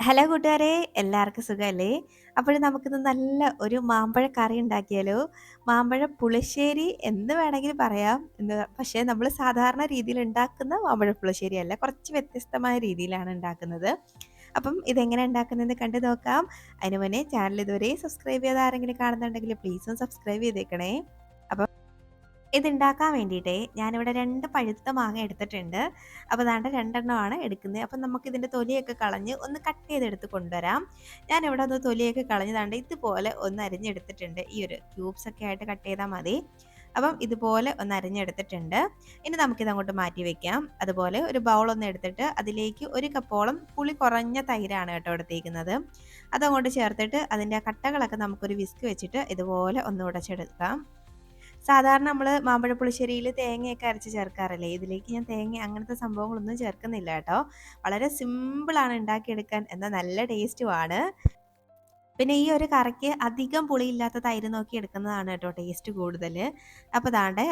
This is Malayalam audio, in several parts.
ഹലോ കൂട്ടുകാരെ, എല്ലാവർക്കും സുഖമല്ലേ? അപ്പോഴും നമുക്കിന്ന് നല്ല ഒരു മാമ്പഴ കറി ഉണ്ടാക്കിയാലോ? മാമ്പഴ പുളിശ്ശേരി എന്ന് വേണമെങ്കിൽ പറയാം. പക്ഷേ നമ്മൾ സാധാരണ രീതിയിൽ ഉണ്ടാക്കുന്ന മാമ്പഴ പുളിശ്ശേരി അല്ല, കുറച്ച് വ്യത്യസ്തമായ രീതിയിലാണ് ഉണ്ടാക്കുന്നത്. അപ്പം ഇതെങ്ങനെ ഉണ്ടാക്കുന്നതെന്ന് കണ്ടു നോക്കാം. അതിന് മുന്നേ ചാനൽ ഇതുവരെ സബ്സ്ക്രൈബ് ചെയ്ത ആരെങ്കിലും കാണുന്നുണ്ടെങ്കിൽ പ്ലീസ് ഒന്ന് സബ്സ്ക്രൈബ് ചെയ്തേക്കണേ. അപ്പം ഇതുണ്ടാക്കാൻ വേണ്ടിയിട്ടേ ഞാനിവിടെ 2 പഴുത്ത മാങ്ങ എടുത്തിട്ടുണ്ട്. അപ്പോൾ ദാണ്ടെ 2 എണ്ണമാണ് എടുക്കുന്നത്. അപ്പം നമുക്കിതിൻ്റെ തൊലിയൊക്കെ കളഞ്ഞ് ഒന്ന് കട്ട് ചെയ്തെടുത്ത് കൊണ്ടുവരാം. ഞാനിവിടെ ഒന്ന് തൊലിയൊക്കെ കളഞ്ഞ് ദാണ്ടെ ഇതുപോലെ ഒന്ന് അരിഞ്ഞെടുത്തിട്ടുണ്ട്. ഈ ഒരു ക്യൂബ്സ് ഒക്കെ ആയിട്ട് കട്ട് ചെയ്താൽ മതി. അപ്പം ഇതുപോലെ ഒന്ന് അരിഞ്ഞെടുത്തിട്ടുണ്ട്. ഇനി നമുക്കിതങ്ങോട്ട് മാറ്റി വെക്കാം. അതുപോലെ ഒരു ബൗളൊന്ന് എടുത്തിട്ട് അതിലേക്ക് 1 കപ്പോളം പുളി കുറഞ്ഞ തൈരാണ് കേട്ടോ എടുത്തേക്കുന്നത്. അതങ്ങോട്ട് ചേർത്തിട്ട് അതിൻ്റെ ആ കട്ടകളൊക്കെ നമുക്കൊരു വിസ്ക് വെച്ചിട്ട് ഇതുപോലെ ഒന്ന് ഉടച്ചെടുക്കാം. സാധാരണ നമ്മൾ മാമ്പഴ പുളിശ്ശേരിയിൽ തേങ്ങയൊക്കെ അരച്ച് ചേർക്കാറില്ലേ? ഇതിലേക്ക് ഞാൻ തേങ്ങ അങ്ങനത്തെ സംഭവങ്ങളൊന്നും ചേർക്കുന്നില്ല കേട്ടോ. വളരെ സിമ്പിളാണ് ഉണ്ടാക്കിയെടുക്കാൻ, എന്നാൽ നല്ല ടേസ്റ്റുമാണ്. പിന്നെ ഈ ഒരു കറിക്ക് അധികം പുളിയില്ലാത്ത തൈര് നോക്കി എടുക്കുന്നതാണ് കേട്ടോ ടേസ്റ്റ് കൂടുതൽ. അപ്പോൾ ദാണ്ടെ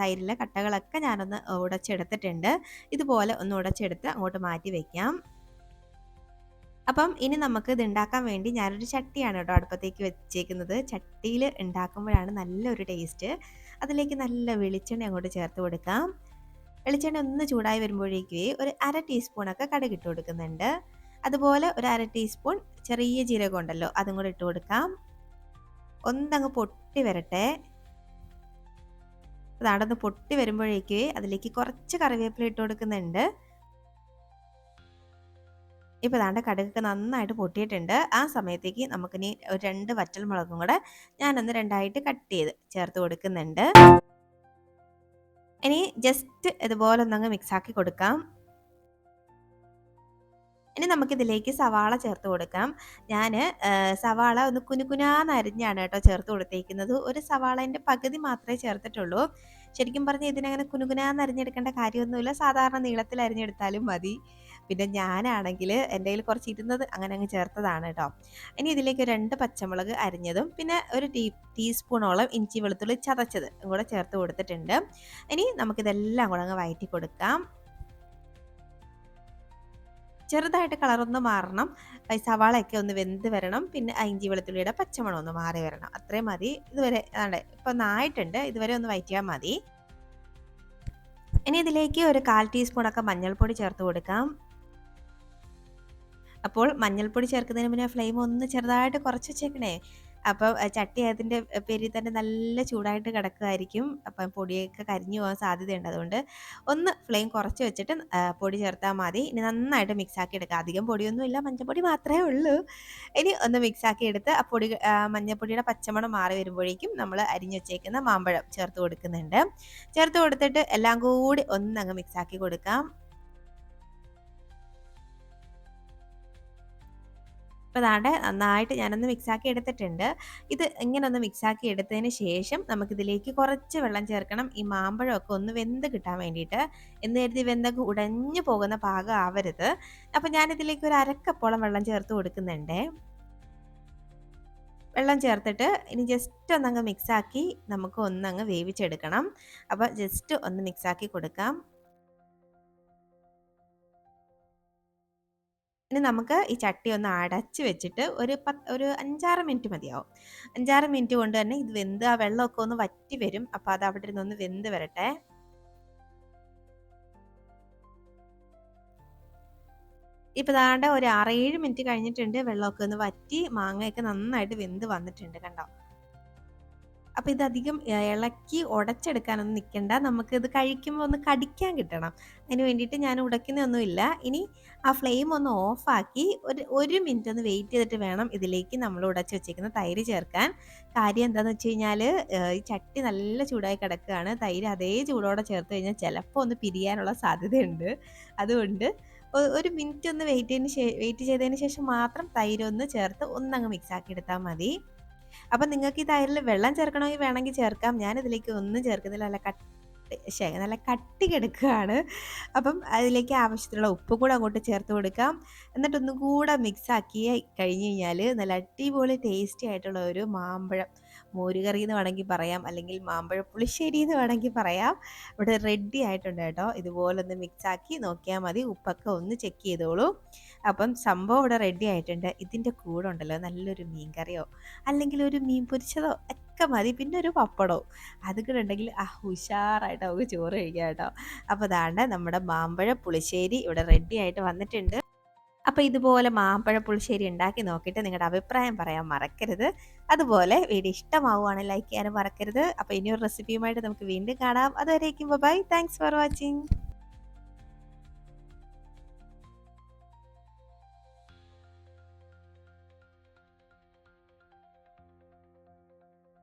തൈരിലെ കട്ടകളൊക്കെ ഞാനൊന്ന് ഉടച്ചെടുത്തിട്ടുണ്ട്. ഇതുപോലെ ഒന്ന് ഉടച്ചെടുത്ത് അങ്ങോട്ട് മാറ്റി വയ്ക്കാം. അപ്പം ഇനി നമുക്ക് ഇത് ഉണ്ടാക്കാൻ വേണ്ടി ഞാനൊരു ചട്ടിയാണ് കേട്ടോ അടുപ്പത്തേക്ക് വെച്ചേക്കുന്നത്. ചട്ടിയിൽ ഉണ്ടാക്കുമ്പോഴാണ് നല്ലൊരു ടേസ്റ്റ്. അതിലേക്ക് നല്ല വെളിച്ചെണ്ണ അങ്ങോട്ട് ചേർത്ത് കൊടുക്കാം. വെളിച്ചെണ്ണ ഒന്ന് ചൂടായി വരുമ്പോഴേക്ക് ഒരു 1/2 ടീസ്പൂണൊക്കെ കടുക് ഇട്ട് കൊടുക്കുന്നുണ്ട്. അതുപോലെ ഒരു 1/2 ടീസ്പൂൺ ചെറിയ ജീരകം ഉണ്ടല്ലോ, അതും കൂടെ ഇട്ട് കൊടുക്കാം. ഒന്നങ്ങ് പൊട്ടി വരട്ടെ. അതാണൊന്ന് പൊട്ടി വരുമ്പോഴേക്ക് അതിലേക്ക് കുറച്ച് കറിവേപ്പില ഇട്ട് കൊടുക്കുന്നുണ്ട്. ഇപ്പോൾ ദാണ്ടെ കടുകൊക്കെ നന്നായിട്ട് പൊട്ടിയിട്ടുണ്ട്. ആ സമയത്തേക്ക് നമുക്കിനി ഒരു 2 വറ്റൽമുളകും കൂടെ ഞാനൊന്ന് 2ആയിട്ട് കട്ട് ചെയ്ത് ചേർത്ത് കൊടുക്കുന്നുണ്ട്. ഇനി ജസ്റ്റ് ഇതുപോലെ ഒന്നങ്ങ് മിക്സാക്കി കൊടുക്കാം. ഇനി നമുക്കിതിലേക്ക് സവാള ചേർത്ത് കൊടുക്കാം. ഞാൻ സവാള ഒന്ന് കുനുകുനാന്ന് അരിഞ്ഞാണ് കേട്ടോ ചേർത്ത് കൊടുത്തേക്കുന്നത്. ഒരു സവാളേൻ്റെ പകുതി മാത്രമേ ചേർത്തിട്ടുള്ളൂ. ശരിക്കും പറഞ്ഞാൽ ഇതിനങ്ങനെ കുനുകുനാന്ന് അരിഞ്ഞെടുക്കേണ്ട കാര്യമൊന്നുമില്ല. സാധാരണ നീളത്തിൽ അരിഞ്ഞെടുത്താലും മതി. പിന്നെ ഞാനാണെങ്കിൽ എൻ്റെ കയ്യിൽ കുറച്ച് ഇരുന്നത് അങ്ങനെ അങ്ങ് ചേർത്തതാണ് കേട്ടോ. ഇനി ഇതിലേക്ക് 2 പച്ചമുളക് അരിഞ്ഞതും പിന്നെ ഒരു ടീസ്പൂണോളം ഇഞ്ചി വെളുത്തുള്ളി ചതച്ചത് കൂടെ ചേർത്ത് കൊടുത്തിട്ടുണ്ട്. ഇനി നമുക്കിതെല്ലാം കൂടെ അങ്ങ് വഴറ്റി കൊടുക്കാം. ചെറുതായിട്ട് കളറൊന്ന് മാറണം. സവാളയൊക്കെ ഒന്ന് വെന്ത് വരണം. പിന്നെ ഇഞ്ചി വെളുത്തുള്ളിയുടെ പച്ചമണം ഒന്ന് മാറി വരണം. അത്രയും മതി. ഇതുവരെ ഇപ്പം ഒന്നായിട്ടുണ്ട്. ഇതുവരെ ഒന്ന് വഴറ്റിയാൽ മതി. ഇനി ഇതിലേക്ക് ഒരു 1/4 ടീസ്പൂണൊക്കെ മഞ്ഞൾപ്പൊടി ചേർത്ത് കൊടുക്കാം. അപ്പോൾ മഞ്ഞൾപ്പൊടി ചേർക്കുന്നതിന് മുന്നേ ഫ്ലെയിം ഒന്ന് ചെറുതായിട്ട് കുറച്ച് വെച്ചേക്കണേ. അപ്പം ചട്ടി അതിൻ്റെ പേരിൽ തന്നെ നല്ല ചൂടായിട്ട് കിടക്കുമായിരിക്കും. അപ്പം പൊടിയൊക്കെ കരിഞ്ഞു പോകാൻ സാധ്യതയുണ്ട്. അതുകൊണ്ട് ഒന്ന് ഫ്ലെയിം കുറച്ച് വെച്ചിട്ട് പൊടി ചേർത്താൽ മതി. ഇനി നന്നായിട്ട് മിക്സാക്കി എടുക്കുക. അധികം പൊടിയൊന്നുമില്ല, മഞ്ഞൾപ്പൊടി മാത്രമേ ഉള്ളൂ. ഇനി ഒന്ന് മിക്സാക്കി എടുത്ത് ആ മഞ്ഞൾപ്പൊടിയുടെ പച്ചമണം മാറി വരുമ്പോഴേക്കും നമ്മൾ അരിഞ്ഞു വെച്ചേക്കുന്ന മാമ്പഴം ചേർത്ത് കൊടുക്കുന്നുണ്ട്. ചേർത്ത് കൊടുത്തിട്ട് എല്ലാം കൂടി ഒന്നങ്ങ് മിക്സാക്കി കൊടുക്കാം. അപ്പോൾ ദാണ്ടെ നന്നായിട്ട് ഞാനൊന്ന് മിക്സാക്കി എടുത്തിട്ടുണ്ട്. ഇത് ഇങ്ങനെ ഒന്ന് മിക്സാക്കി എടുത്തതിന് ശേഷം നമുക്കിതിലേക്ക് കുറച്ച് വെള്ളം ചേർക്കണം. ഈ മാമ്പഴമൊക്കെ ഒന്ന് വെന്ത് കിട്ടാൻ വേണ്ടിയിട്ട്. എന്ന് കരുതി വെന്തൊക്കെ ഉടഞ്ഞു പോകുന്ന പാകം ആവരുത്. അപ്പോൾ ഞാനിതിലേക്ക് ഒരു 1/2 കപ്പോളം വെള്ളം ചേർത്ത് കൊടുക്കുന്നുണ്ട്. വെള്ളം ചേർത്തിട്ട് ഇനി ജസ്റ്റ് ഒന്നങ്ങ് മിക്സാക്കി നമുക്ക് ഒന്നങ്ങ് വേവിച്ചെടുക്കണം. അപ്പോൾ ജസ്റ്റ് ഒന്ന് മിക്സാക്കി കൊടുക്കാം. ഇനി നമുക്ക് ഈ ചട്ടി ഒന്ന് അടച്ച് വെച്ചിട്ട് ഒരു 5-6 മിനിറ്റ് മതിയാവും. 5-6 മിനിറ്റ് കൊണ്ട് തന്നെ ഇത് വെന്ത് ആ വെള്ളമൊക്കെ ഒന്ന് വറ്റി വരും. അപ്പോൾ അത് അവിടെ ഇരുന്നൊന്ന് വെന്ത് വരട്ടെ. ഇപ്പോൾ ദാണ്ടെ ഒരു 6-7 മിനിറ്റ് കഴിഞ്ഞിട്ടുണ്ട്. വെള്ളമൊക്കെ ഒന്ന് വറ്റി മാങ്ങയൊക്കെ നന്നായിട്ട് വെന്ത് വന്നിട്ടുണ്ട് കണ്ടോ. അപ്പോൾ ഇതധികം ഇളക്കി ഉടച്ചെടുക്കാനൊന്നും നിൽക്കണ്ട. നമുക്കിത് കഴിക്കുമ്പോൾ ഒന്ന് കടിക്കാൻ കിട്ടണം. അതിന് വേണ്ടിയിട്ട് ഞാൻ ഉടയ്ക്കുന്നൊന്നുമില്ല. ഇനി ആ ഫ്ലെയിം ഒന്ന് ഓഫാക്കി ഒരു മിനിറ്റ് ഒന്ന് വെയിറ്റ് ചെയ്തിട്ട് വേണം ഇതിലേക്ക് നമ്മൾ ഉടച്ച് വെച്ചേക്കുന്ന തൈര് ചേർക്കാൻ. കാര്യം എന്താണെന്ന് വെച്ച് കഴിഞ്ഞാൽ ഈ ചട്ടി നല്ല ചൂടായി കിടക്കുകയാണ്. തൈര് അതേ ചൂടോടെ ചേർത്ത് കഴിഞ്ഞാൽ ചിലപ്പോൾ ഒന്ന് പിരിയാനുള്ള സാധ്യതയുണ്ട്. അതുകൊണ്ട് ഒരു മിനിറ്റ് ഒന്ന് വെയിറ്റ് ചെയ്തതിന് ശേഷം മാത്രം തൈര് ഒന്ന് ചേർത്ത് ഒന്നങ്ങ് മിക്സാക്കി എടുത്താൽ മതി. അപ്പം നിങ്ങൾക്ക് ഈ തൈരിൽ വെള്ളം ചേർക്കണമെങ്കിൽ വേണമെങ്കിൽ ചേർക്കാം. ഞാനിതിലേക്ക് ഒന്നും ചേർക്കുന്നില്ല. നല്ല കട്ടി കിടക്കുകയാണ്. അപ്പം അതിലേക്ക് ആവശ്യത്തിനുള്ള ഉപ്പും കൂടെ അങ്ങോട്ട് ചേർത്ത് കൊടുക്കാം. എന്നിട്ടൊന്നും കൂടെ മിക്സാക്കി കഴിഞ്ഞ് കഴിഞ്ഞാൽ നല്ല അടിപൊളി ടേസ്റ്റി ആയിട്ടുള്ള ഒരു മാമ്പഴം മോരുകറി എന്ന് വേണമെങ്കിൽ പറയാം, അല്ലെങ്കിൽ മാമ്പഴ പുളിശ്ശേരി എന്ന് വേണമെങ്കിൽ പറയാം. ഇവിടെ റെഡി ആയിട്ടുണ്ട് കേട്ടോ. ഇതുപോലൊന്ന് മിക്സാക്കി നോക്കിയാൽ മതി. ഉപ്പൊക്കെ ഒന്ന് ചെക്ക് ചെയ്തോളൂ. അപ്പം സംഭവം ഇവിടെ റെഡി ആയിട്ടുണ്ട്. ഇതിൻ്റെ കൂടെ ഉണ്ടല്ലോ നല്ലൊരു മീൻ കറിയോ അല്ലെങ്കിൽ ഒരു മീൻ പൊരിച്ചതോ ഒക്കെ മതി. പിന്നെ ഒരു പപ്പടോ അത് കൂടെ ഉണ്ടെങ്കിൽ ഉഷാറായിട്ട് നമുക്ക് ചോറ് കഴിക്കാം കേട്ടോ. അപ്പോൾ അതാണ്ട് നമ്മുടെ മാമ്പഴ പുളിശ്ശേരി ഇവിടെ റെഡി ആയിട്ട് വന്നിട്ടുണ്ട്. അപ്പോൾ ഇതുപോലെ മാമ്പഴ പുളിശ്ശേരി ഉണ്ടാക്കി നോക്കിയിട്ട് നിങ്ങളുടെ അഭിപ്രായം പറയാൻ മറക്കരുത്. അതുപോലെ വീഡിയോ ഇഷ്ടമാവുകയാണെങ്കിൽ ലൈക്ക് ചെയ്യാനും മറക്കരുത്. അപ്പോൾ ഇനിയൊരു റെസിപ്പിയുമായിട്ട് നമുക്ക് വീണ്ടും കാണാം. അതുവരേക്കും ബൈ. Thanks for watching.